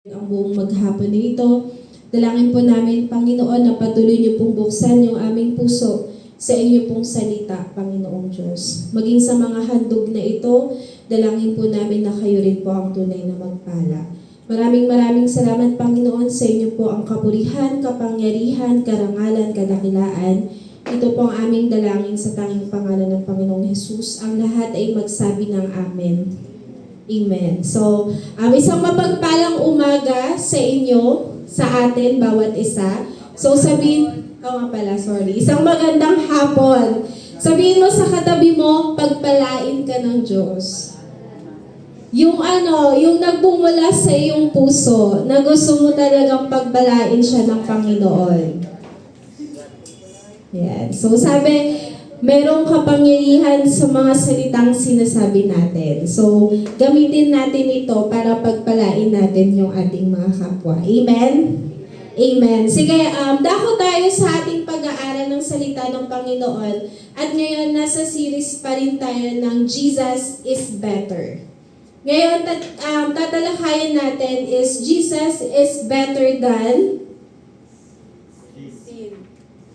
Ang buong maghapon na ito, dalangin po namin, Panginoon, na patuloy niyo pong buksan yung aming puso sa inyo pong salita, Panginoong Diyos. Maging sa mga handog na ito, dalangin po namin na kayo rin po ang tunay na magpala. Maraming salamat, Panginoon, sa inyo po ang kapurihan, kapangyarihan, karangalan, kadakilaan. Ito po ang aming dalangin sa tanging pangalan ng Panginoong Hesus. Ang lahat ay magsabi ng Amen. Amen. So, isang mapagpalang umaga sa inyo, sa atin, bawat isa. So, isang magandang hapon. Sabihin mo sa katabi mo, pagpalain ka ng Diyos. Yung nagbumula sa iyong puso, na gusto mo talagang pagpalain siya ng Panginoon. Yan. So, sabi, merong kapangyarihan sa mga salitang sinasabi natin. So, gamitin natin ito para pagpalain natin yung ating mga kapwa. Amen? Amen. Sige, dako tayo sa ating pag-aaral ng salita ng Panginoon. At ngayon, nasa series pa rin tayo ng Jesus is Better. Ngayon, tatalakayan natin is Jesus is better than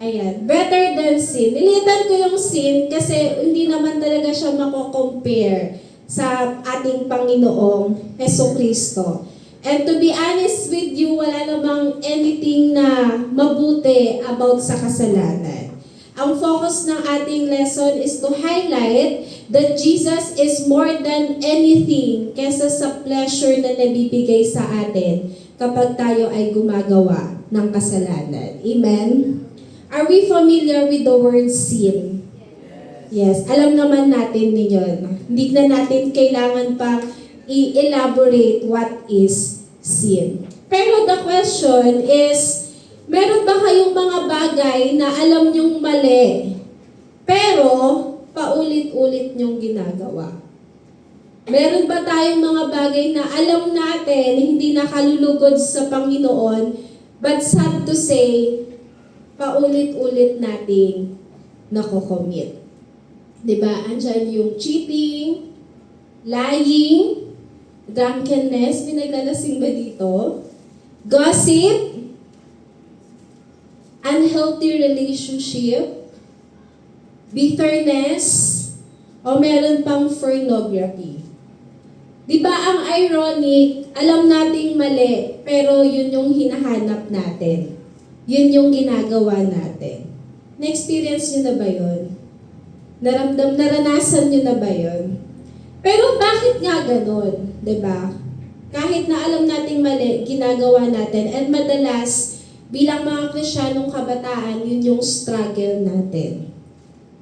Ayan, better than sin. Nilitan ko yung sin kasi hindi naman talaga siya mako-compare sa ating Panginoong Hesukristo. And to be honest with you, wala namang anything na mabuti about sa kasalanan. Ang focus ng ating lesson is to highlight that Jesus is more than anything kesa sa pleasure na nabibigay sa atin kapag tayo ay gumagawa ng kasalanan. Amen? Are we familiar with the word sin? Yes. Alam naman natin yun. Hindi na natin kailangan pang i-elaborate what is sin. Pero the question is, meron ba kayong mga bagay na alam nyong mali, pero paulit-ulit nyong ginagawa? Meron ba tayong mga bagay na alam natin hindi nakalulugod sa Panginoon, but sad to say, paulit-ulit nating nako-commit. Diba? Andyan yung cheating, lying, drunkenness, may naglalasing ba dito? Gossip, unhealthy relationship, bitterness, o meron pang pornography. Diba ang ironic, alam nating mali, pero yun yung hinahanap natin. Yun yung ginagawa natin. Na-experience nyo na ba yun? Naranasan nyo na ba yun? Pero bakit nga ganun? Diba? Kahit na alam nating mali, ginagawa natin. And madalas, bilang mga Krisyanong kabataan, yun yung struggle natin.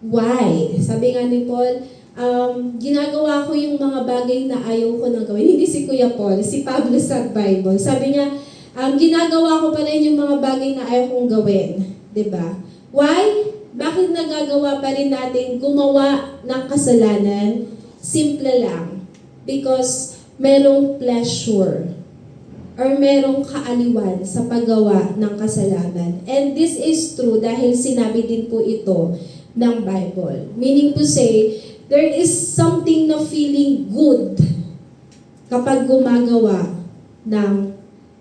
Why? Sabi nga ni Paul, ginagawa ko yung mga bagay na ayaw ko nang gawin. Hindi si Kuya Paul, si Pablo sa Bible. Sabi niya, ginagawa ko pa rin yung mga bagay na ayaw kong gawin. Diba? Why? Bakit nagagawa pa rin natin gumawa ng kasalanan? Simple lang. Because merong pleasure or merong kaaliwan sa paggawa ng kasalanan. And this is true dahil sinabi din po ito ng Bible. Meaning to say, there is something na feeling good kapag gumagawa ng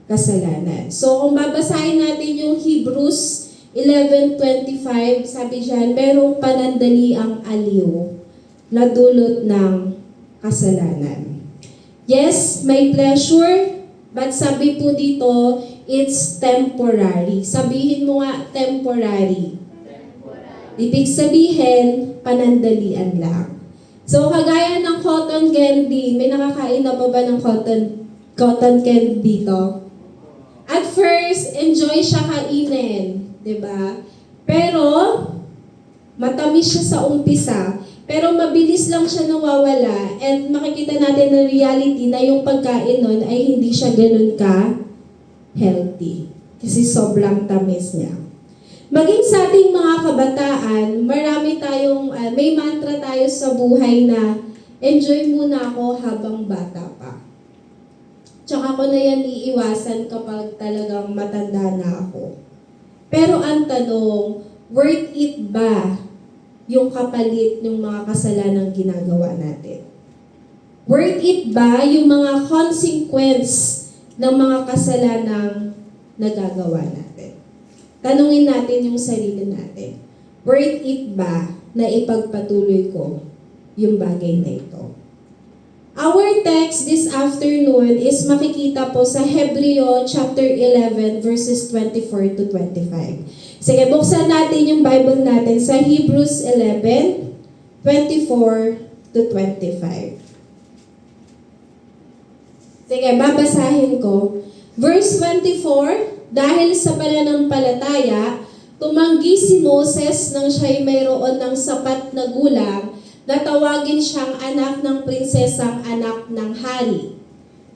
kasalanan. So, kung babasahin natin yung Hebrews 11:25, sabi diyan, merong panandali ang aliw na dulot ng kasalanan. Yes, may pleasure, but sabi po dito, it's temporary. Sabihin mo nga, temporary. Ibig sabihin, panandalian lang. So, kagaya ng cotton candy, may nakakain na ba ng cotton candy dito? At first, enjoy siya kainin, 'di ba? Pero matamis siya sa umpisa, pero mabilis lang siya nawawala and makikita natin na reality na yung pagkain nun ay hindi siya ganun ka healthy kasi sobrang tamis niya. Maging sa ating mga kabataan, may mantra tayo sa buhay na enjoy muna ako habang bata pa. Tsaka ko na yan iiwasan kapag talagang matanda na ako. Pero ang tanong, worth it ba yung kapalit ng mga kasalanang ginagawa natin? Worth it ba yung mga consequence ng mga kasalanang nagagawa natin. Tanungin natin yung sarili natin. Worth it ba na ipagpatuloy ko yung bagay na ito? Our text this afternoon is makikita po sa Hebreo chapter 11 verses 24 to 25. Sige, buksan natin yung Bible natin sa Hebrews 11, 24 to 25. Sige, babasahin ko. Verse 24, dahil sa pananampalataya, tumanggi si Moses nang siya'y mayroon ng sapat na gulang na tawagin siyang anak ng prinsesang anak ng hari.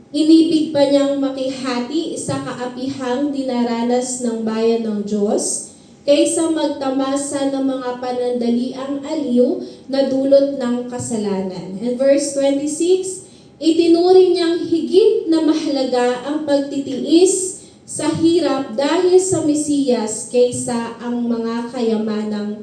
Inibig pa niyang makihati sa kaapihang dinaranas ng bayan ng Diyos kaysa magtamasa ng mga panandaliang aliw na dulot ng kasalanan. And verse 26, itinuring niyang higit na mahalaga ang pagtitiis sa hirap dahil sa Mesiyas kaysa ang mga kayamanan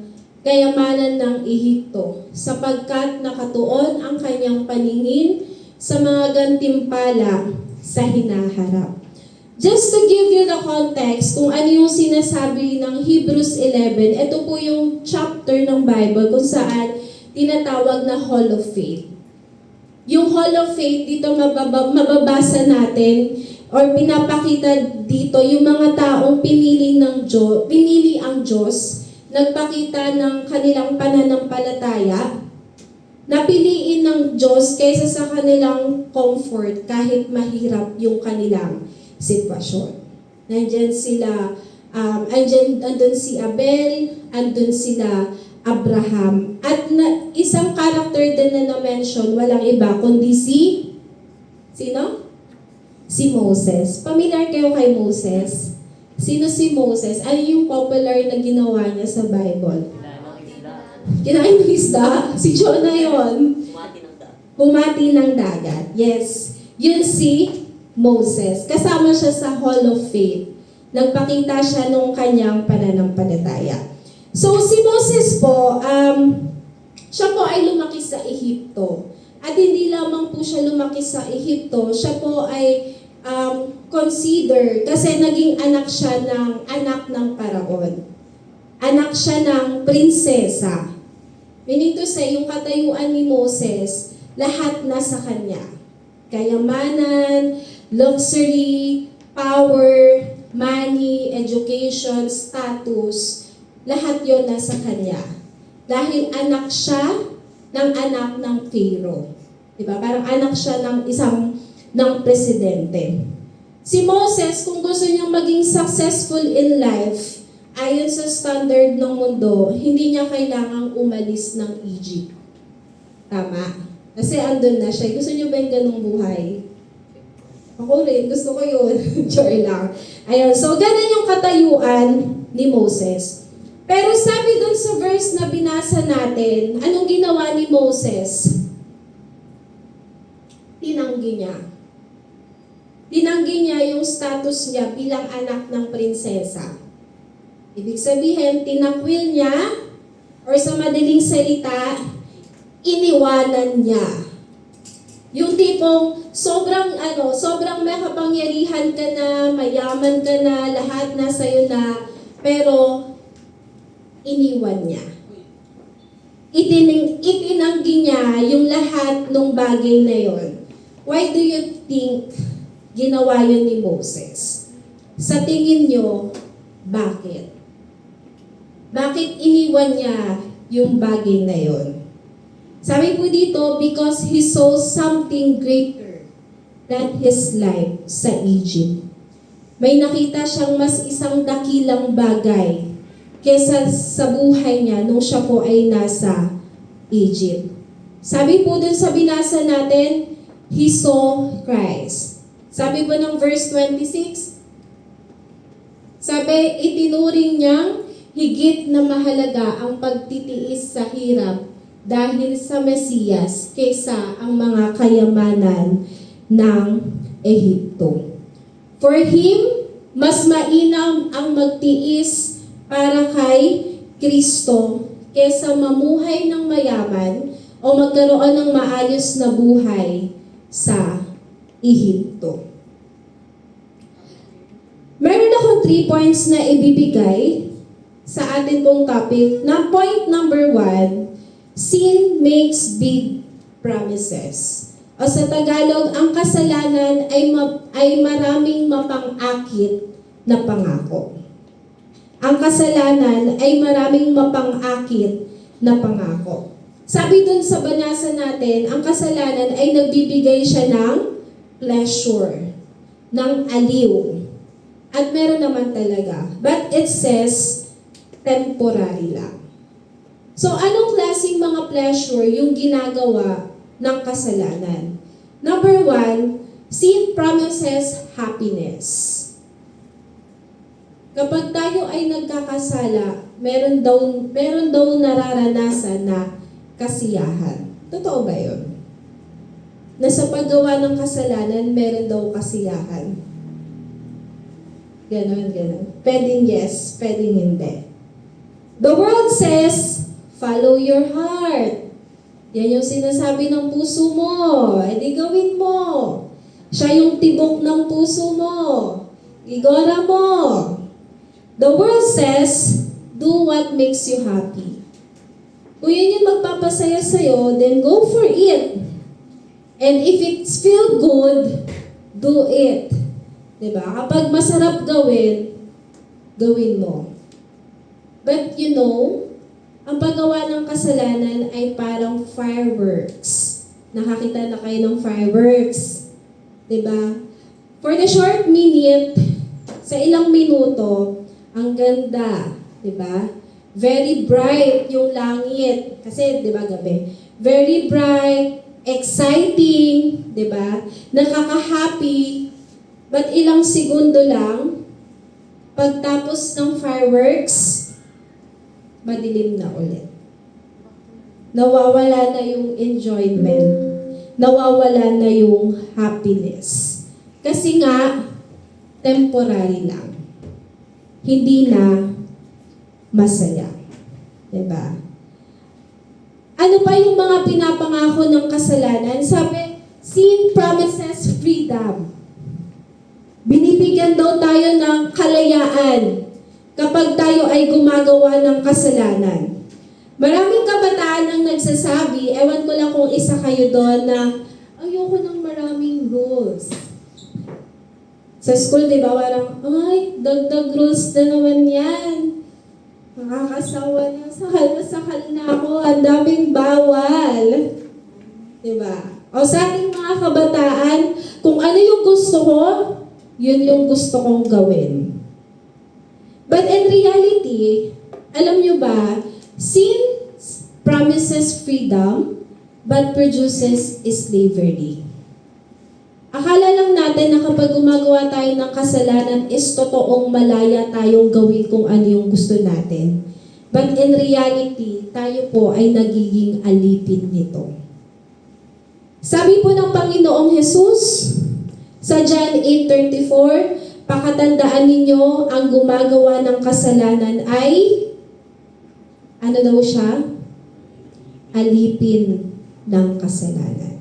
ng Ehipto, sapagkat nakatuon ang kanyang paningin sa mga gantimpala sa hinaharap. Just to give you the context kung ano yung sinasabi ng Hebrews 11, ito po yung chapter ng Bible kung saan tinatawag na Hall of Faith. Yung Hall of Faith, dito mababasa natin or pinapakita dito yung mga taong pinili ang Diyos, nagpakita ng kanilang pananampalataya, napiliin ng Diyos kaysa sa kanilang comfort kahit mahirap yung kanilang sitwasyon. Nandyan sila, andun si Abel, andun sila Abraham. At isang character din na na-mention, walang iba, kundi sino? Si Moses. Familiar kayo kay Moses? Sino si Moses? Ano yung popular na ginawa niya sa Bible? Kinain ng isda? Si Jonah yun. Humati ng dagat. Yes. Yun si Moses. Kasama siya sa Hall of Faith. Nagpakita siya nung kanyang pananampalataya. So si Moses po, siya po ay lumaki sa Ehipto. At hindi lamang po siya lumaki sa Ehipto, siya po ay consider kasi naging anak siya ng anak ng Paraon. Anak siya ng prinsesa. Meaning to say, yung katayuan ni Moses, lahat nasa kanya. Kayamanan, luxury, power, money, education, status, lahat yon nasa kanya. Dahil anak siya ng anak ng Pharaoh. Diba? Parang anak siya ng presidente. Si Moses, kung gusto niyang maging successful in life, ayon sa standard ng mundo, hindi niya kailangang umalis ng Egypt. Tama? Kasi andun na siya. Gusto niyo ba yung ganung buhay? Ako rin, gusto ko yun. Char lang. Ayun, so ganun yung katayuan ni Moses. Pero sabi dun sa verse na binasa natin, anong ginawa ni Moses? Tinanggi niya. Tinanggi niya yung status niya bilang anak ng prinsesa. Ibig sabihin, tinakwil niya, or sa madaling salita, iniwanan niya. Yung tipong sobrang may kapangyarihan ka na, mayaman ka na, lahat na sa'yo na, pero iniwan niya. Itinanggi niya yung lahat ng bagay na yon. Why do you think ginawa yun ni Moses? Sa tingin nyo, bakit? Bakit iniwan niya yung bagay na yon? Sabi po dito, because he saw something greater than his life sa Egypt. May nakita siyang mas isang dakilang bagay kesa sa buhay niya nung siya po ay nasa Egypt. Sabi po dun sa binasa natin, he saw Christ. Sabi po ng verse 26, sabi, itinuring niyang higit na mahalaga ang pagtitiis sa hirap dahil sa Mesiyas kaysa ang mga kayamanan ng Ehipto. For him, mas mainam ang magtiis para kay Kristo kaysa mamuhay ng mayaman o magkaroon ng maayos na buhay sa Ehipto. Meron akong 3 points na ibibigay sa atin pong topic. Na point number 1, sin makes big promises. O sa Tagalog, ang kasalanan ay maraming mapang-akit na pangako. Ang kasalanan ay maraming mapang-akit na pangako. Sabi dun sa banasa natin, ang kasalanan ay nagbibigay siya ng pleasure, ng aliw. At meron naman talaga. But it says, temporary lang. So, anong klaseng mga pleasure yung ginagawa ng kasalanan? Number 1, sin promises happiness. Kapag tayo ay nagkakasala, meron daw nararanasan na kasiyahan. Totoo ba yun? Na sa paggawa ng kasalanan, meron daw kasiyahan. Ganon. Pwedeng yes, pwedeng hindi. The world says, follow your heart. Yan yung sinasabi ng puso mo. E di gawin mo. Siya yung tibok ng puso mo. Igora mo. The world says, do what makes you happy. Kung yun yung magpapasaya sa'yo, then go for it. And if it's feel good, do it. Diba? Kapag masarap gawin, gawin mo. But you know, ang paggawa ng kasalanan ay parang fireworks. Nakakita na kayo ng fireworks. Diba? For the short minute, sa ilang minuto, ang ganda. Diba? Very bright yung langit. Kasi, diba, gabi. Very bright, exciting, diba? Nakaka-happy. But ilang segundo lang, pagtapos ng fireworks, madilim na ulit. Nawawala na yung enjoyment. Nawawala na yung happiness. Kasi nga, temporary lang. Hindi na masaya. Diba? Ano pa yung mga pinapangako ng kasalanan? Sabi, sin promises freedom. Binibigyan daw tayo ng kalayaan kapag tayo ay gumagawa ng kasalanan. Maraming kabataan ang nagsasabi, ewan ko lang kung isa kayo doon, na ayoko ng maraming rules. Sa school, di ba, parang, ay, dagdag rules na naman yan. Nakakasawa na, sakal na ako, ang daming bawal. Di ba? O sa ating mga kabataan, kung ano yung gusto ko, yun yung gusto kong gawin. But in reality, alam nyo ba, sin promises freedom, but produces slavery. Akala lang natin na kapag gumagawa tayo ng kasalanan is totoong malaya tayong gawin kung ano yung gusto natin. But in reality, tayo po ay nagiging alipin nito. Sabi po ng Panginoong Jesus sa John 8:34, pakatandaan ninyo, ang gumagawa ng kasalanan ay, ano daw siya? Alipin ng kasalanan.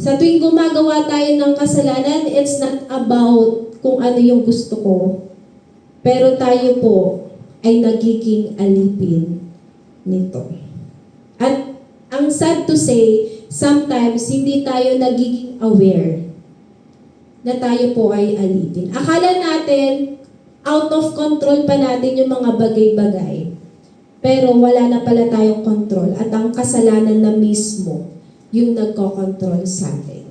Sa tuwing gumagawa tayo ng kasalanan, it's not about kung ano yung gusto ko. Pero tayo po ay nagiging alipin nito. At ang sad to say, sometimes hindi tayo nagiging aware na tayo po ay alipin. Akala natin, out of control pa natin yung mga bagay-bagay. Pero wala na pala tayong control at ang kasalanan na mismo yung nagko-control sa atin.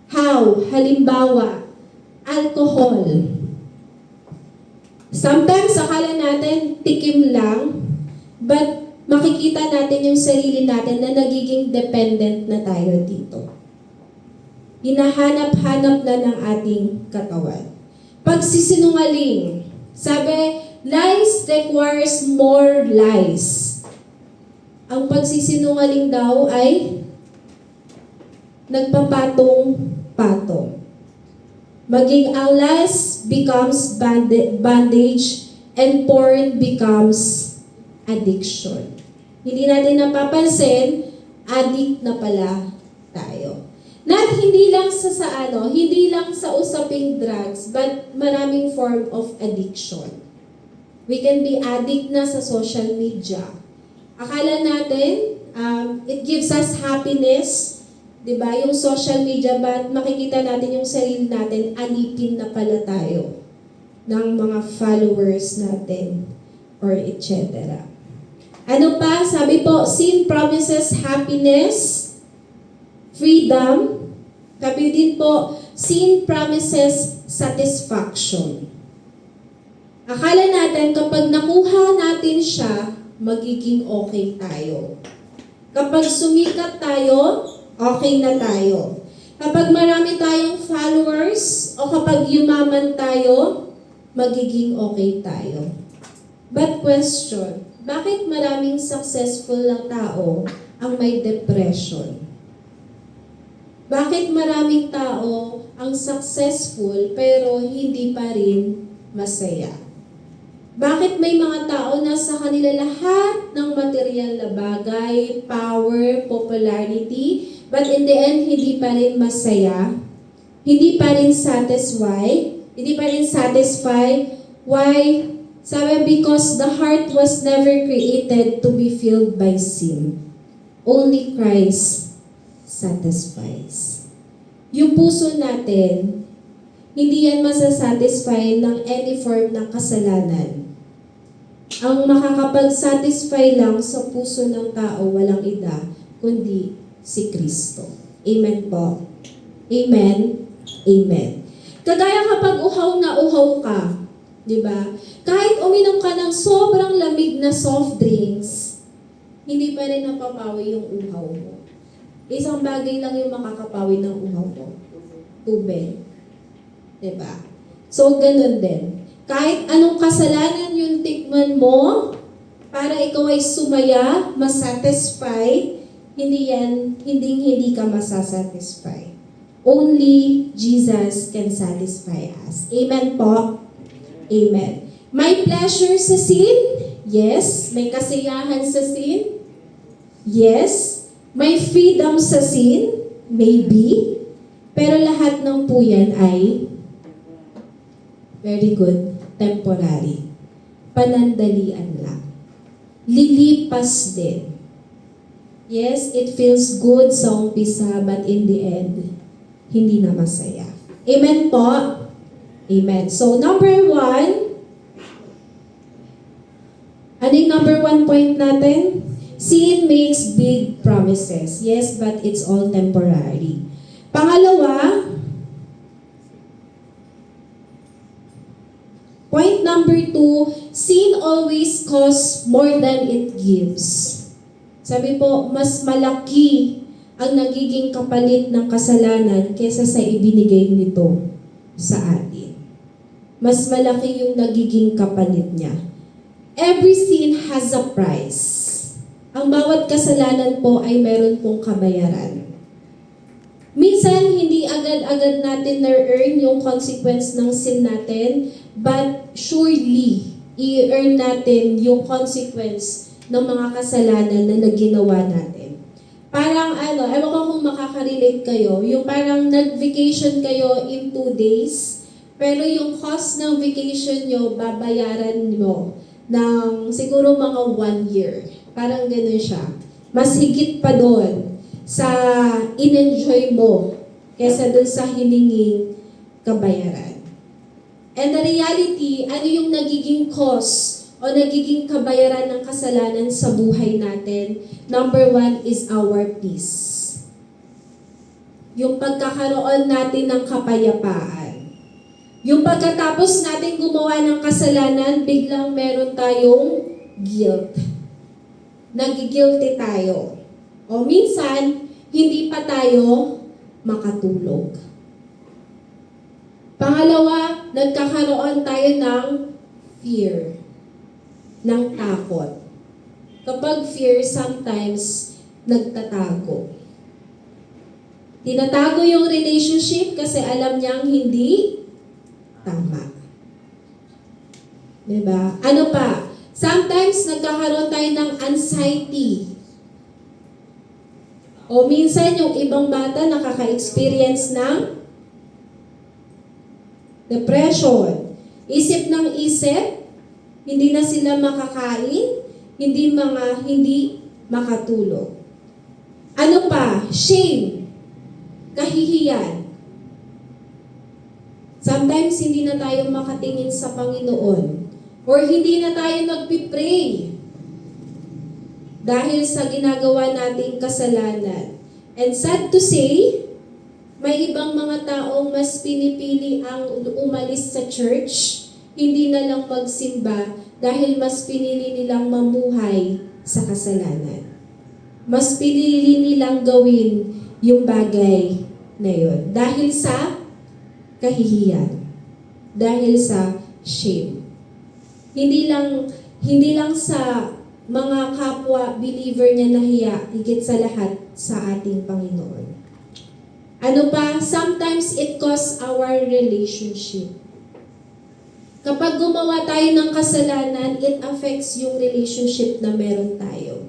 How? Halimbawa, alcohol. Sometimes akala natin tikim lang, but makikita natin yung sarili natin na nagiging dependent na tayo dito. Hinahanap-hanap na ng ating katawan. Pagsisinungaling. Sabi, lies requires more lies. Ang pagsisinungaling daw ay nagpapatong-patong. Maging ang lies becomes bandage and porn becomes addiction. Hindi natin napapansin, addict na pala tayo. Not hindi lang hindi lang sa usaping drugs, but maraming form of addiction. We can be addict na sa social media. Akala natin, it gives us happiness, di ba? Yung social media, but makikita natin yung sarili natin, alipin na pala tayo ng mga followers natin or etc. Ano pa? Sabi po, sin promises happiness, freedom. Sabi din po, sin promises satisfaction. Akala natin kapag nakuha natin siya, magiging okay tayo. Kapag sumikat tayo, okay na tayo. Kapag marami tayong followers o kapag yumaman tayo, magiging okay tayo. But question, bakit maraming successful na tao ang may depression? Bakit maraming tao ang successful pero hindi pa rin masaya? Bakit may mga tao na sa kanila lahat ng material na bagay, power, popularity, but in the end, hindi pa rin masaya? Hindi pa rin satisfied? Hindi pa rin satisfied? Why? Sabi, because the heart was never created to be filled by sin. Only Christ satisfies. Yung puso natin, hindi yan masasatisfy ng any form ng kasalanan. Ang makakapag-satisfy lang sa puso ng tao, walang iba, kundi si Kristo. Amen po. Amen. Amen. Kagaya kapag uhaw na uhaw ka, di ba? Kahit uminom ka ng sobrang lamig na soft drinks, hindi pa rin napapawi yung uhaw mo. Isang bagay lang yung makakapawi ng uhaw mo. Tubig. Diba? So, ganun din. Kahit anong kasalanan yung tikman mo, para ikaw ay sumaya, masatisfy, hindi ka masasatisfy. Only Jesus can satisfy us. Amen po? Amen. May pleasure sa sin? Yes. May kasiyahan sa sin? Yes. May freedom sa sin? Maybe. Pero lahat ng po yan ay very good, temporary. Panandalian lang. Lilipas din. Yes, it feels good sa umpisa, but in the end, hindi na masaya. Amen po? Amen. So, number 1, ano yung number 1 point natin? Sin makes big promises. Yes, but it's all temporary. Pangalawa, point number 2, sin always costs more than it gives. Sabi po, mas malaki ang nagiging kapalit ng kasalanan kesa sa ibinigay nito sa atin. Mas malaki yung nagiging kapalit niya. Every sin has a price. Ang bawat kasalanan po ay meron pong kabayaran. Minsan, hindi agad-agad natin na-earn yung consequence ng sin natin, but surely, i-earn natin yung consequence ng mga kasalanan na ginawa natin. Parang ewan ko kung makaka-relate kayo, yung parang nag-vacation kayo in 2 days, pero yung cost ng vacation nyo, babayaran nyo ng siguro mga 1 year. Parang gano'n siya. Mas higit pa doon sa in-enjoy mo kesa doon sa hininging kabayaran. And the reality, ano yung nagiging cost o nagiging kabayaran ng kasalanan sa buhay natin? Number 1 is our peace. Yung pagkakaroon natin ng kapayapaan. Yung pagkatapos natin gumawa ng kasalanan, biglang meron tayong guilt. Nagigilty tayo. O minsan, hindi pa tayo makatulog. Pangalawa, nagkakaroon tayo ng fear, ng takot. Kapag fear, sometimes nagtatago. Tinatago yung relationship kasi alam niyang hindi tama. Diba? Ano pa? Sometimes nagkakaroon tayo ng anxiety. O minsan yung ibang bata nakaka-experience ng depression. Isip ng isip, hindi na sila makakain, hindi makatulog. Ano pa? Shame. Kahihiyan. Sometimes hindi na tayo makatingin sa Panginoon. Or hindi na tayo nagpipray dahil sa ginagawa nating kasalanan. And sad to say, may ibang mga taong mas pinipili ang umalis sa church, hindi na lang magsimba dahil mas pinili nilang mamuhay sa kasalanan. Mas pinili nilang gawin yung bagay na yun. Dahil sa kahihiyan. Dahil sa shame. Hindi lang sa mga kapwa believer niya nahiya, higit sa lahat sa ating Panginoon. Ano pa? Sometimes it costs our relationship. Kapag gumawa tayo ng kasalanan, it affects yung relationship na meron tayo.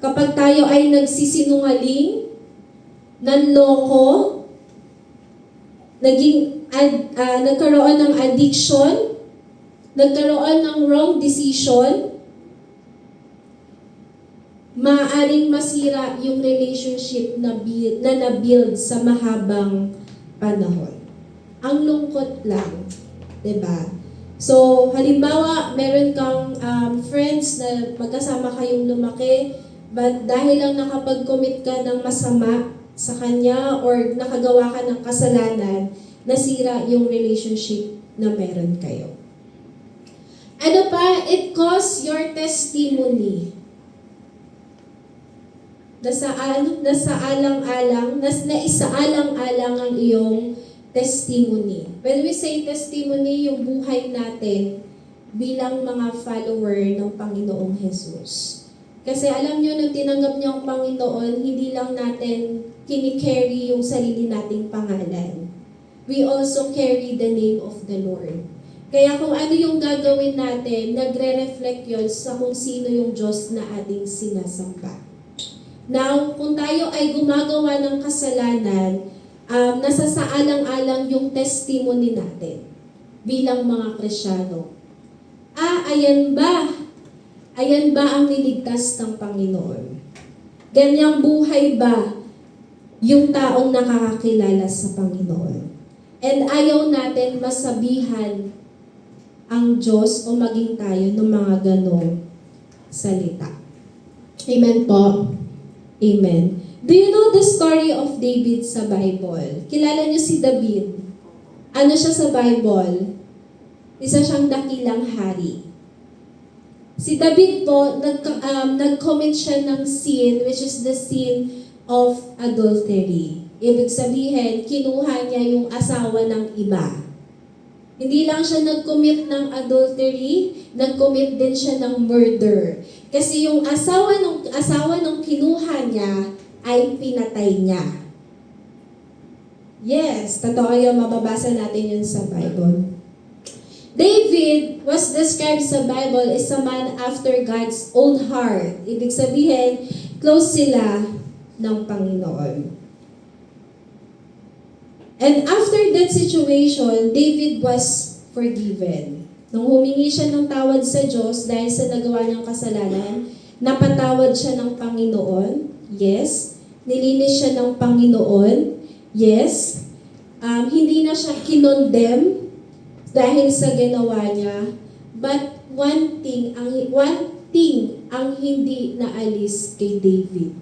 Kapag tayo ay nagsisinungaling, nanloko, nagkaroon ng addiction, nagkaroon ng wrong decision, maaaring masira yung relationship na na-build sa mahabang panahon. Ang lungkot lang, 'di ba? So, halimbawa, meron kang friends na magkasama kayong lumaki, but dahil lang nakapag-commit ka ng masama sa kanya or nakagawa ka ng kasalanan, nasira yung relationship na meron kayo. Ano pa? It costs your testimony. Naisaalang-alang ang iyong testimony. When we say testimony, yung buhay natin bilang mga follower ng Panginoong Jesus. Kasi alam nyo, nung tinanggap niyo ang Panginoon, hindi lang natin kinikerry yung sarili nating pangalan. We also carry the name of the Lord. Kaya kung ano yung gagawin natin, nagre-reflect yun sa kung sino yung Diyos na ating sinasamba. Now, kung tayo ay gumagawa ng kasalanan, nasasaalang-alang yung testimony natin bilang mga Kristiyano. Ayan ba? Ayan ba ang niligtas ng Panginoon? Ganyang buhay ba yung taong nakakakilala sa Panginoon? And ayaw natin masabihan ang Diyos o maging tayo ng mga ganong salita. Amen po. Amen. Do you know the story of David sa Bible? Kilala niyo si David. Ano siya sa Bible? Isa siyang dakilang hari. Si David po, nag-commit siya ng sin, which is the sin of adultery. Ibig sabihin, kinuha niya yung asawa ng iba. Hindi lang siya nag-commit ng adultery, nag-commit din siya ng murder. Kasi yung asawa ng kinuha niya ay pinatay niya. Yes, totoo yun, mababasa natin yun sa Bible. David was described sa Bible as a man after God's own heart. Ibig sabihin, close sila ng Panginoon. And after that situation, David was forgiven. Nung humingi siya ng tawad sa Diyos dahil sa nagawa niyang kasalanan, napatawad siya ng Panginoon. Yes. Nilinis siya ng Panginoon. Yes. Hindi na siya kinondemn dahil sa ginawa niya. But one thing ang hindi naalis kay David.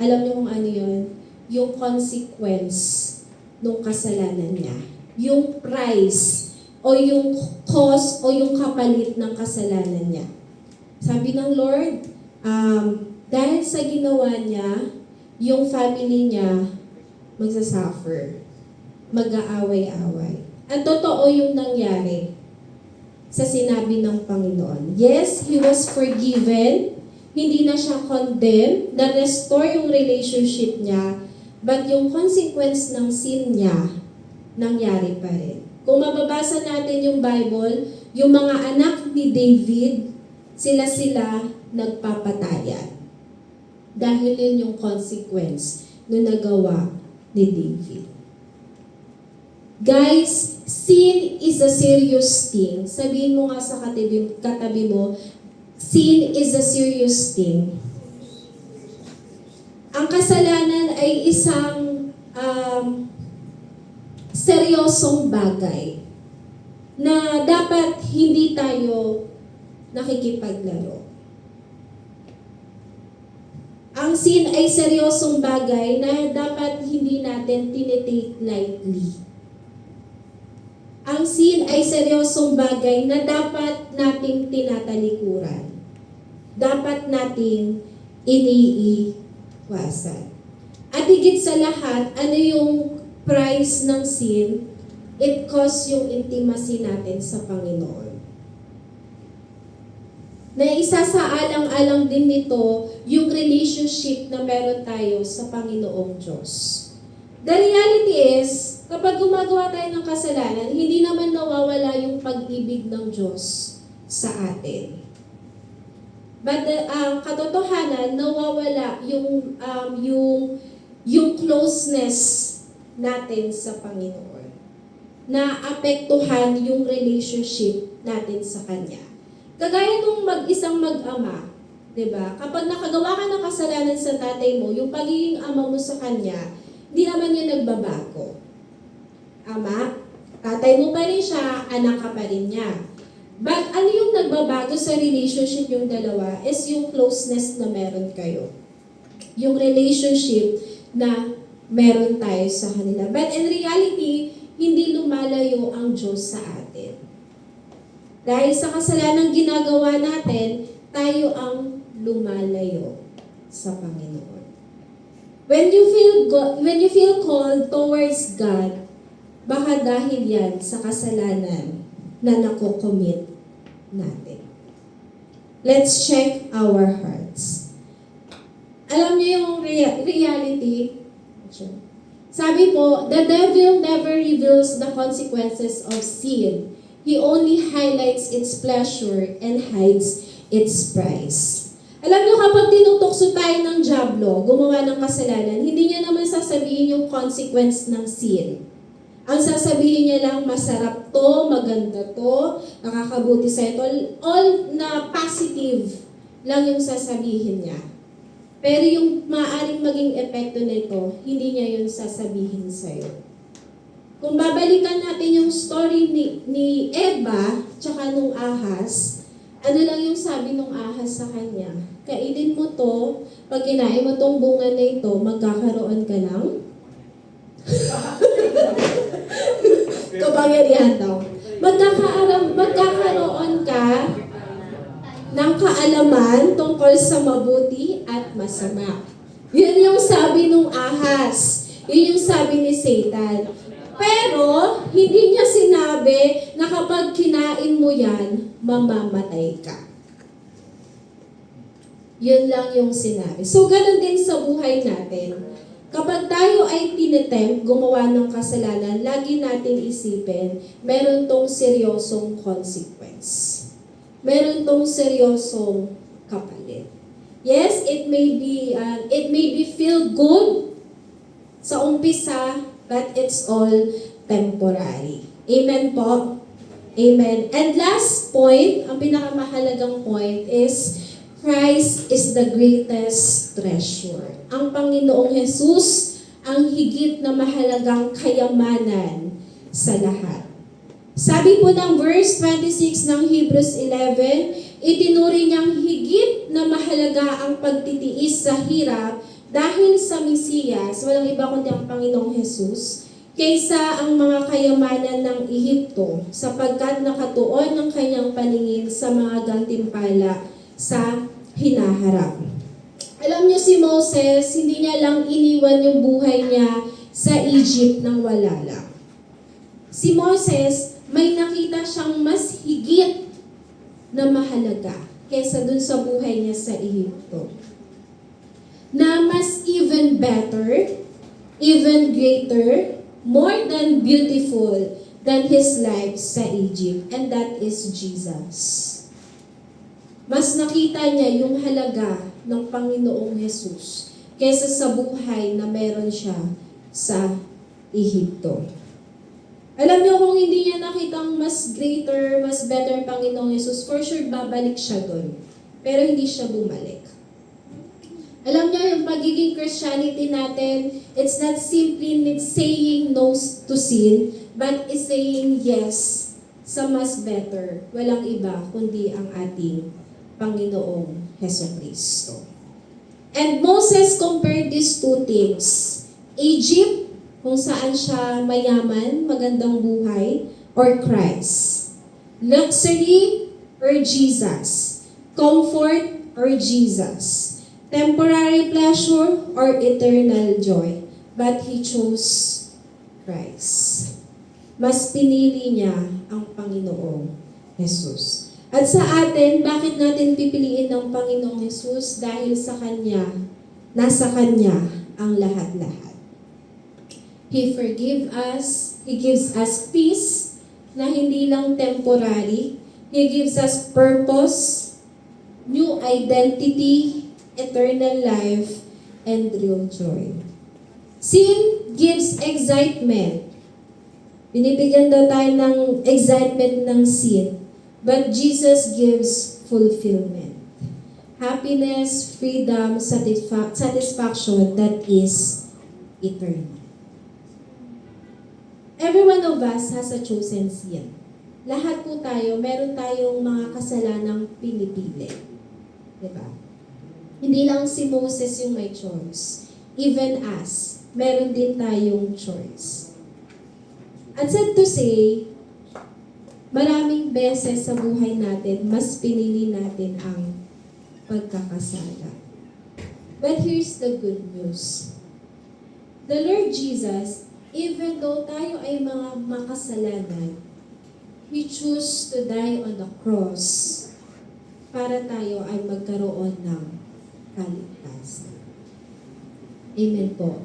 Alam niyo kung ano yun? Yung consequence ng kasalanan niya. Yung price o yung cost o yung kapalit ng kasalanan niya. Sabi ng Lord, dahil sa ginawa niya, yung family niya magsasuffer, mag-aaway-away. At totoo yung nangyari sa sinabi ng Panginoon. Yes, he was forgiven, hindi na siya condemned, na-restore yung relationship niya, but yung consequence ng sin niya, nangyari pa rin. Kung mababasa natin yung Bible, yung mga anak ni David, sila nagpapatayan. Dahil yun yung consequence na nagawa ni David. Guys, sin is a serious thing. Sabihin mo nga sa katabi mo, sin is a serious thing. Ang kasalanan ay isang seryosong bagay na dapat hindi tayo nakikipaglaro. Ang sin ay seryosong bagay na dapat hindi natin tinitake lightly. Ang sin ay seryosong bagay na dapat nating tinatalikuran. Dapat nating iniiwasan. At higit sa lahat, ano yung price ng sin? It costs yung intimacy natin sa Panginoon. Na isa sa alang-alang din nito, yung relationship na meron tayo sa Panginoong Diyos. The reality is, kapag gumagawa tayo ng kasalanan, hindi naman nawawala yung pag-ibig ng Diyos sa atin. But ang katotohanan, nawawala yung closeness natin sa Panginoon. Na apektuhan yung relationship natin sa Kanya. Kagaya nung isang mag-ama, diba? Kapag nakagawa ka ng kasalanan sa tatay mo, yung pagiging ama mo sa Kanya, hindi naman yun nagbabago. Ama, tatay mo pa rin siya, anak ka pa rin niya. But ano yung nagbabago sa relationship yung dalawa is yung closeness na meron kayo. Yung relationship na meron tayo sa kanila. But in reality, hindi lumalayo ang Diyos sa atin. Dahil sa kasalanang ginagawa natin, tayo ang lumalayo sa Panginoon. When you feel called towards God, baka dahil yan sa kasalanan na nakocommit natin. Let's check our hearts. Alam niyo yung reality? Sabi po, the devil never reveals the consequences of sin. He only highlights its pleasure and hides its price. Alam niyo, kapag tinutokso tayo ng dyablo, gumawa ng kasalanan, hindi niya naman sasabihin yung consequence ng sin. Ang sasabihin niya lang, masarap to, maganda to, nakakabuti sa ito. All na positive lang yung sasabihin niya. Pero yung maaaring maging epekto nito, hindi niya yun sasabihin sa'yo. Kung babalikan natin yung story ni Eva, tsaka nung ahas, ano lang yung sabi nung ahas sa kanya? Kainin mo to, pag kinain mo tong bunga na ito, magkakaroon ka ng kapangyarihan daw. Magkakaroon ka ng kaalaman tungkol sa mabuti at masama. Yun yung sabi nung ahas. Yun yung sabi ni Satan. Pero, hindi niya sinabi na kapag kinain mo yan, mamamatay ka. Yun lang yung sinabi. So, ganun din sa buhay natin. Kapag tayo ay tinitempt gumawa ng kasalanan, lagi nating isipin, meron tong seryosong consequence. Meron tong seryosong kapalit. Yes, it may be feel good sa umpisa, but it's all temporary. Amen po? Amen. And last point, ang pinakamahalagang point is, Christ is the greatest treasure. Ang Panginoong Jesus ang higit na mahalagang kayamanan sa lahat. Sabi po ng verse 26 ng Hebrews 11, itinuri niyang higit na mahalaga ang pagtitiis sa hirap dahil sa Mesiyas, walang iba kundi ang Panginoong Jesus, kaysa ang mga kayamanan ng Ehipto, sapagkat nakatuon ang kanyang paningin sa mga gantimpala sa hinaharap. Alam niyo si Moses, hindi niya lang iniwan yung buhay niya sa Egypt nang wala lang. Si Moses, may nakita siyang mas higit na mahalaga kaysa dun sa buhay niya sa Ehipto. Na mas even better, even greater, more than beautiful than his life sa Egypt. And that is Jesus. Mas nakita niya yung halaga ng Panginoong Jesus kesa sa buhay na meron siya sa Ehipto. Alam niyo, kung hindi niya nakitang mas greater, mas better Panginoong Jesus, for sure babalik siya doon. Pero hindi siya bumalik. Alam niyo, yung pagiging Christianity natin, it's not simply saying no to sin, but it's saying yes sa mas better. Walang iba kundi ang ating Panginoong Hesukristo. And Moses compared these two things. Egypt, kung saan siya mayaman, magandang buhay, or Christ. Luxury or Jesus. Comfort or Jesus. Temporary pleasure or eternal joy. But he chose Christ. Mas pinili niya ang Panginoong Jesus. At sa atin, bakit natin pipiliin ng Panginoong Jesus? Dahil sa Kanya, nasa Kanya ang lahat-lahat. He forgives us, He gives us peace na hindi lang temporary. He gives us purpose, new identity, eternal life, and real joy. Sin gives excitement. Binibigyan daw tayo ng excitement ng sin. But Jesus gives fulfillment. Happiness, freedom, satisfaction that is eternal. Every one of us has a chosen sin. Lahat po tayo, meron tayong mga kasalanang pinipili. Diba? Hindi lang si Moses yung may choice. Even us, meron din tayong choice. At sad to say, maraming beses sa buhay natin, mas pinili natin ang pagkakasala. But here's the good news. The Lord Jesus, even though tayo ay mga makasalanan, He chose to die on the cross para tayo ay magkaroon ng kaligtasan. Amen po.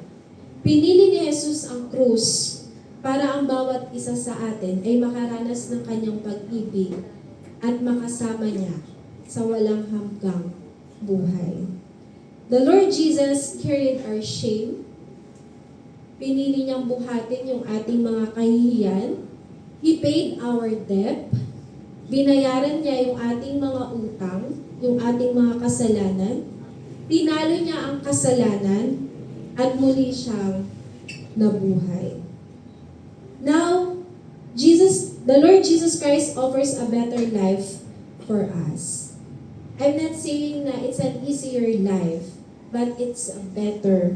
Pinili ni Jesus ang krus para ang bawat isa sa atin ay makaranas ng kanyang pag-ibig at makasama niya sa walang hanggang buhay. The Lord Jesus carried our shame. Pinili niyang buhatin yung ating mga kahihiyan. He paid our debt. Binayaran niya yung ating mga utang, yung ating mga kasalanan. Tinalo niya ang kasalanan at muli siyang nabuhay. Now, the Lord Jesus Christ offers a better life for us. I'm not saying na it's an easier life, but it's a better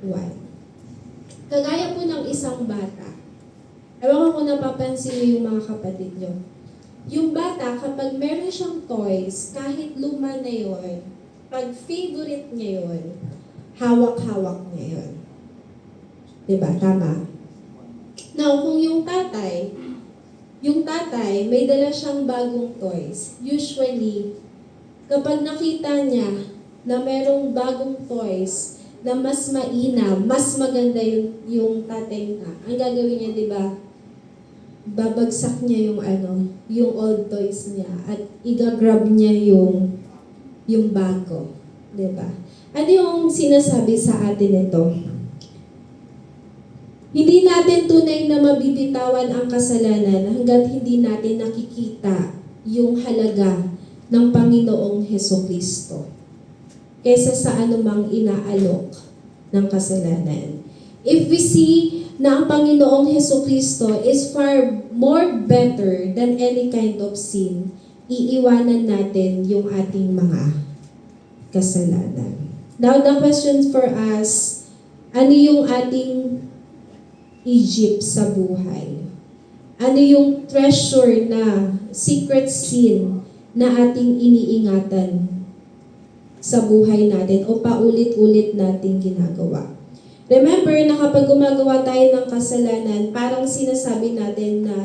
one. Kagaya po ng isang bata. Ewan ko kung napapansin niyo yung mga kapatid niyo. Yung bata, kapag meron siyang toys, kahit luma na yun, pag favorite niya yun, hawak-hawak niya yun. Diba? Tama? Now, kung yung tatay, may dala siyang bagong toys. Usually, kapag nakita niya na merong bagong toys na mas mainam, mas maganda yung tatay na, ang gagawin niya, di ba? Babagsak niya yung old toys niya at igagrab niya yung bago. Di ba? Ano yung sinasabi sa atin ito? Hindi natin tunay na mabibitawan ang kasalanan hanggat hindi natin nakikita yung halaga ng Panginoong Hesukristo kaysa sa anumang inaalok ng kasalanan. If we see na ang Panginoong Hesukristo is far more better than any kind of sin, iiwanan natin yung ating mga kasalanan. Now, the question for us, ano yung ating Egypt sa buhay? Ano yung treasure na secret sin na ating iniingatan sa buhay natin o paulit-ulit nating ginagawa? Remember na kapag gumagawa tayo ng kasalanan, parang sinasabi natin na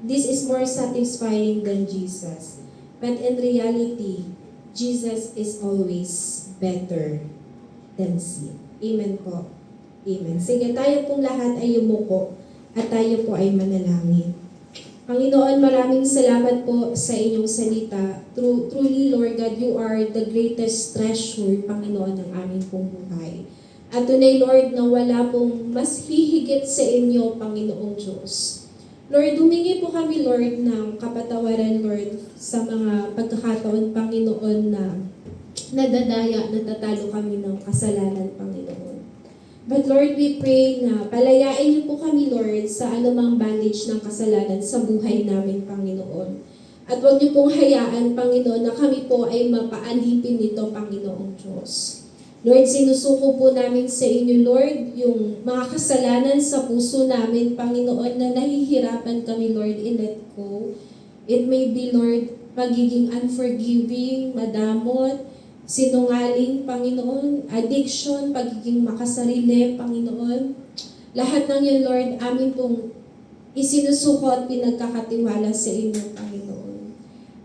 this is more satisfying than Jesus. But in reality, Jesus is always better than sin. Amen po. Amen. Sige, tayo pong lahat ay yumuko at tayo po ay manalangin. Panginoon, maraming salamat po sa inyong salita. Truly, Lord God, you are the greatest treasure, Panginoon, ng aming pong buhay. At tunay, Lord, na wala pong mas hihigit sa inyo, Panginoong Diyos. Lord, humingi po kami, Lord, ng kapatawaran, Lord, sa mga pagkakataon, Panginoon, na nadadaya, natatalo kami ng kasalanan, Panginoon. But Lord, we pray na palayain niyo po kami, Lord, sa anumang bandage ng kasalanan sa buhay namin, Panginoon. At huwag niyo pong hayaan, Panginoon, na kami po ay mapaalipin nito, Panginoong Diyos. Lord, sinusuko po namin sa inyo, Lord, yung mga kasalanan sa puso namin, Panginoon, na nahihirapan kami, Lord, i-let go. It may be, Lord, pagiging unforgiving, madamot, sinungaling, Panginoon, addiction, pagiging makasarili, Panginoon. Lahat ng yun, Lord, amin pong isinusuko at pinagkakatiwala sa inyo, Panginoon.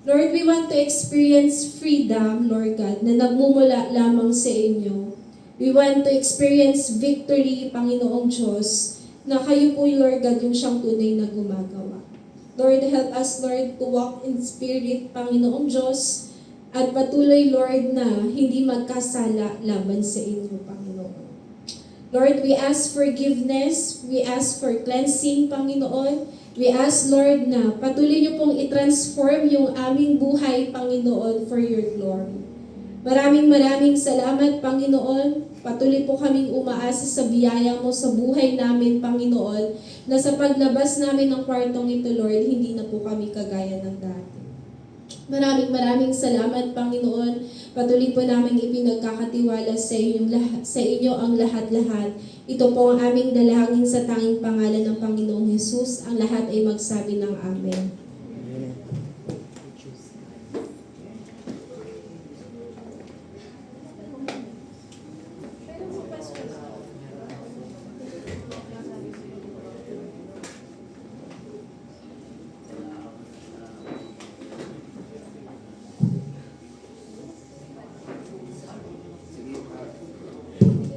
Lord, we want to experience freedom, Lord God, na nagmumula lamang sa inyo. We want to experience victory, Panginoong Diyos, na kayo po, Lord God, yung siyang tunay na gumagawa. Lord, help us, Lord, to walk in spirit, Panginoong Diyos, at patuloy, Lord, na hindi magkasala laban sa inyo, Panginoon. Lord, we ask forgiveness. We ask for cleansing, Panginoon. We ask, Lord, na patuloy niyo pong i-transform yung aming buhay, Panginoon, for your glory. Maraming salamat, Panginoon. Patuloy po kaming umaasa sa biyaya mo sa buhay namin, Panginoon, na sa paglabas namin ng kwartong ito, Lord, hindi na po kami kagaya ng dati. Maraming salamat, Panginoon. Patuloy po namin ipinagkakatiwala sa inyo ang lahat-lahat. Ito po ang aming dalangin sa tanging pangalan ng Panginoong Hesus. Ang lahat ay magsabi ng Amen.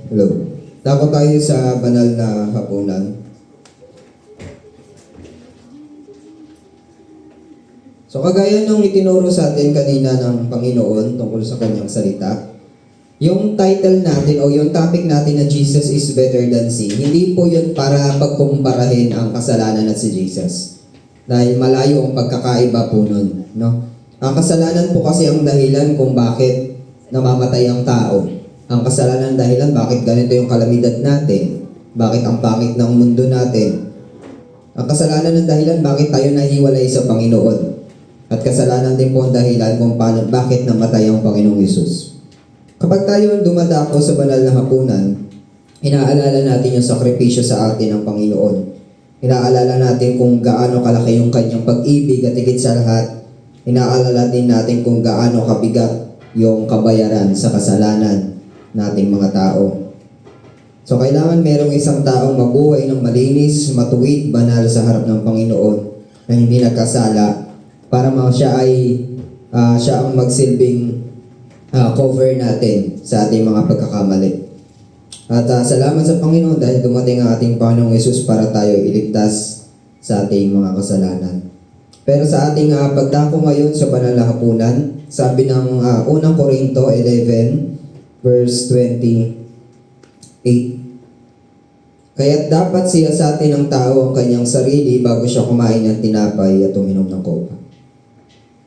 Hello. Dako tayo sa banal na hapunan. So kagaya nung itinuro sa atin kanina ng Panginoon tungkol sa kanyang salita, yung title natin o yung topic natin na Jesus is better than sin, hindi po yun para pagkumparahin ang kasalanan at si Jesus. Dahil malayo ang pagkakaiba po nun. No? Ang kasalanan po kasi ang dahilan kung bakit namamatay ang tao. Ang kasalanan dahilan bakit ganito yung kalamidad natin, bakit ang pangit ng mundo natin. Ang kasalanan ng dahilan bakit tayo nahiwalay sa Panginoon. At kasalanan din po ang dahilan kung paano, bakit namatay ang Panginoong Hesus. Kapag tayo dumadako sa banal na hapunan, inaalala natin yung sakripisyo sa atin ng Panginoon. Inaalala natin kung gaano kalaki yung kanyang pag-ibig at higit sa lahat, inaalala din natin kung gaano kabigat yung kabayaran sa kasalanan nating mga tao. So kailangan merong isang taong mabuhay ng malinis, matuwid, banal sa harap ng Panginoon na hindi nagkasala para siya ang magsilbing cover natin sa ating mga pagkakamali. At salamat sa Panginoon dahil dumating ang ating Panginoong Hesus para tayo iligtas sa ating mga kasalanan. Pero sa ating pagdako ngayon sa banal na hapunan, sabi ng unang Korinto 11 verse 28. Kaya't dapat siyasatin ng tao ang kanyang sarili bago siya kumain ng tinapay at uminom ng kopa.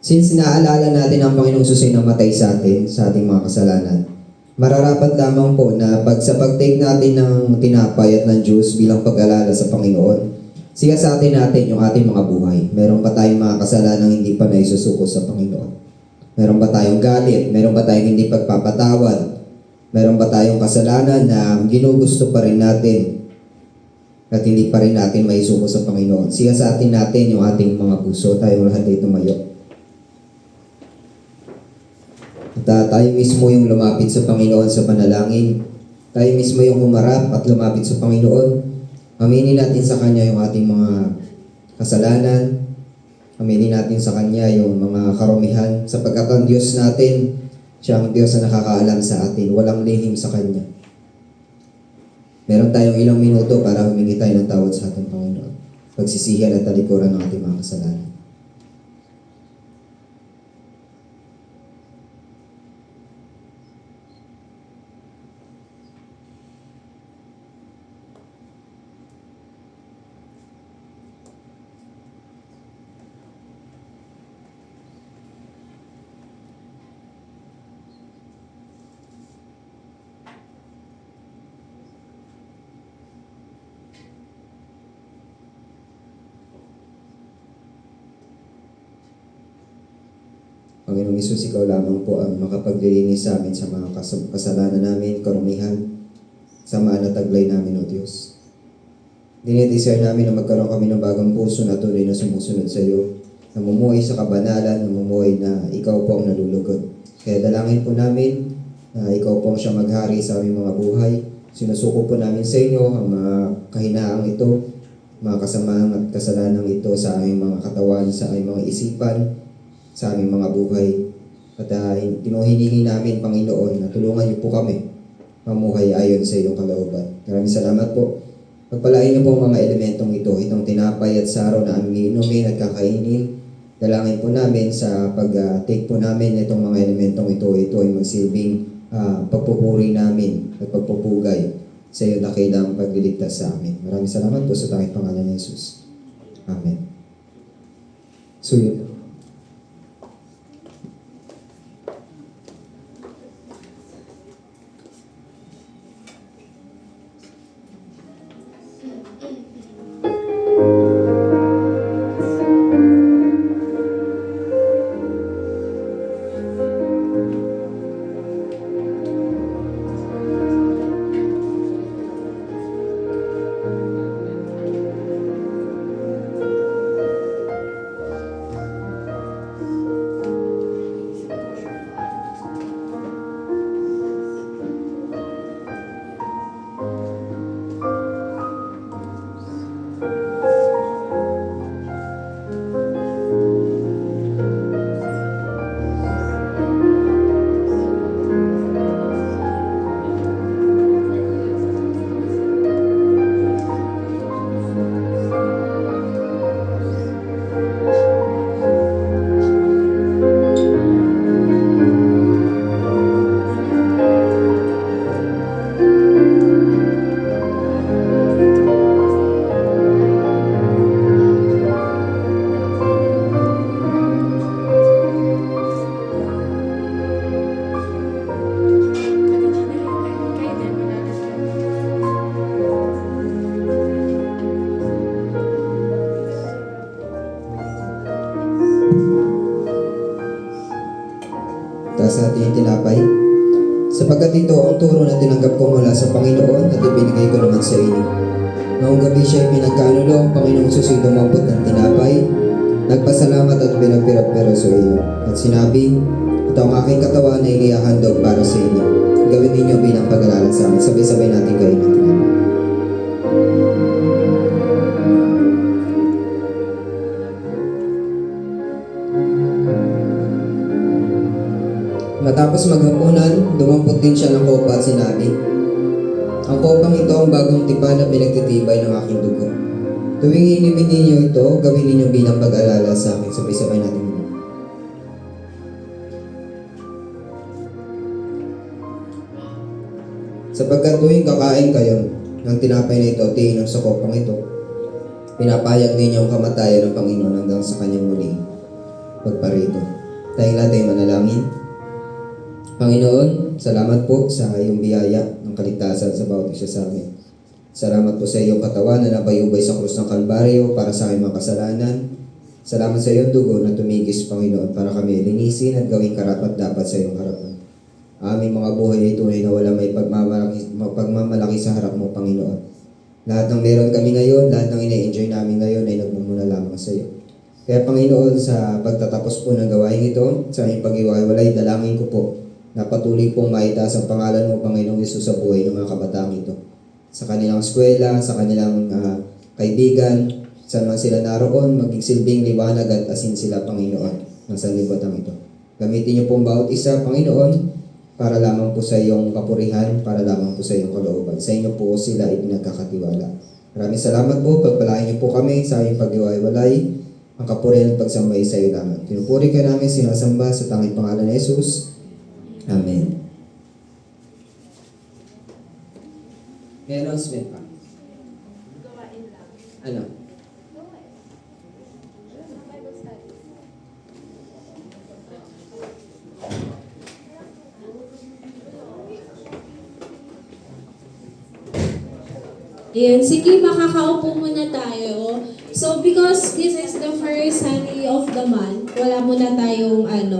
Since naalala natin ang Panginoong Hesus ay namatay sa atin, sa ating mga kasalanan, mararapat lamang po na sa pag-take natin ng tinapay at ng juice bilang pag-alala sa Panginoon, siyasatin natin yung ating mga buhay. Meron ba tayong mga kasalanang hindi pa naisusuko sa Panginoon? Meron ba tayong galit? Meron ba tayong hindi pagpapatawad? Meron ba tayong kasalanan na ginugusto pa rin natin at hindi pa rin natin maisuko sa Panginoon? Siyasatin natin yung ating mga puso. Tayo lahat ay tumayo. At tayo mismo yung lumapit sa Panginoon sa panalangin. Tayo mismo yung humarap at lumapit sa Panginoon. Aminin natin sa Kanya yung ating mga kasalanan. Aminin natin sa Kanya yung mga karumihan. Sapagkat ang Diyos natin, siya ang Diyos na nakakaalam sa atin. Walang lihim sa Kanya. Meron tayong ilang minuto para humingi tayo ng tawad sa ating Panginoon. pagsisihan at talikuran ng ating mga kasalanan. Panginoong Isus, ikaw lamang po ang makapaglilinis sa amin sa mga kasalanan namin, karumihan, samaan at taglay namin, O Diyos. Dinidesire namin na magkaroon kami ng bagong puso na tunay na sumusunod sa iyo, namumuhay sa kabanalan, namumuhay na ikaw po ang nalulugod. Kaya dalangin po namin na ikaw po ang siya maghari sa aming mga buhay. Sinusuko po namin sa inyo ang mga kahinaang ito, mga kasamaan at kasalanan ito sa aming mga katawan, sa aming mga isipan, sa aming mga buhay. At hiningi namin, Panginoon, na tulungan niyo po kami mamuhay ayon sa iyong kalooban. Maraming salamat po. Pagpalain niyo po ang mga elementong ito, itong tinapay at saro na aming inumin at kakainin. Dalangin po namin sa pag-take po namin itong mga elementong ito ay magsilbing pagpupuri namin at pagpupugay sa iyo dakilang pagliligtas sa amin. Maraming salamat po sa tanging pangalan ni Jesus. Amen. So yun. Taas natin yung tinapay. Sapagkat ito ang turo na tinanggap ko mula sa Panginoon at ibinigay ko naman sa inyo. Noong gabi siya pinagkanulo ang Panginoong Isus ay dumambot ng tinapay, nagpasalamat at pinagpirap-pira sa iyo. At sinabi, ito ang aking katawan na inihahandog para sa inyo. Gawin ninyo bilang pag-alala sa amin. Sabay-sabay natin gawin ng tinapay. Matapos maghapunan, dumampot din siya ng kopa at sinabi, ang kopang ito ang bagong tipan na pinagtitibay ng aking dugo. Tuwing iinimin ninyo ito, gawin ninyo bilang pag-alala sa akin. Sabay-sabay natin ito. Sapagkat tuwing kakain kayo ng tinapay na ito at iinom sa kopang ito, pinapayag ninyo ang kamatayan ng Panginoon hanggang sa kanyang muling pagparito. Tayong lahat ay manalangin. Panginoon, salamat po sa iyong biyaya ng kaligtasan sa bawat isa sa amin. Salamat po sa iyong katawan na nabayubay sa krus ng Kalbaryo para sa aming mga kasalanan. Salamat sa iyong dugo na tumigis, Panginoon, para kami linisin at gawing karapat-dapat sa iyong harapan. Aming mga buhay ay tunay na wala may pagmamalaki sa harap mo, Panginoon. Lahat ng meron kami ngayon, lahat ng ina-enjoy namin ngayon ay nagmumula lamang sa iyo. Kaya Panginoon, sa pagtatapos po ng gawain ito, sa aming pag-iwalay, dalangin ko po na patuloy pong maitaas ang pangalan mo, Panginoong Isus, sa buhay ng mga kabataang ito. Sa kanilang eskwela, sa kanilang kaibigan, saan man sila naroon, maging silbing liwanag at asin sila, Panginoon, ng sanlibutan ito. Gamitin niyo pong bawat isa, Panginoon, para lamang po sa iyong kapurihan, para lamang po sa iyong kalooban. Sa inyo po sila ay pinagkakatiwala. Maraming salamat po. Pagpalain niyo po kami sa aming pag-iwalay. Ang kapurihan at pagsambay sa iyo namin. Pinupuri ka namin, sinasamba sa tanging pangalan ni Jesus. Amen. May announcement pa. Ano? Ayan, sige, makakaupo muna tayo. So, because this is the first Sunday of the month, wala muna tayong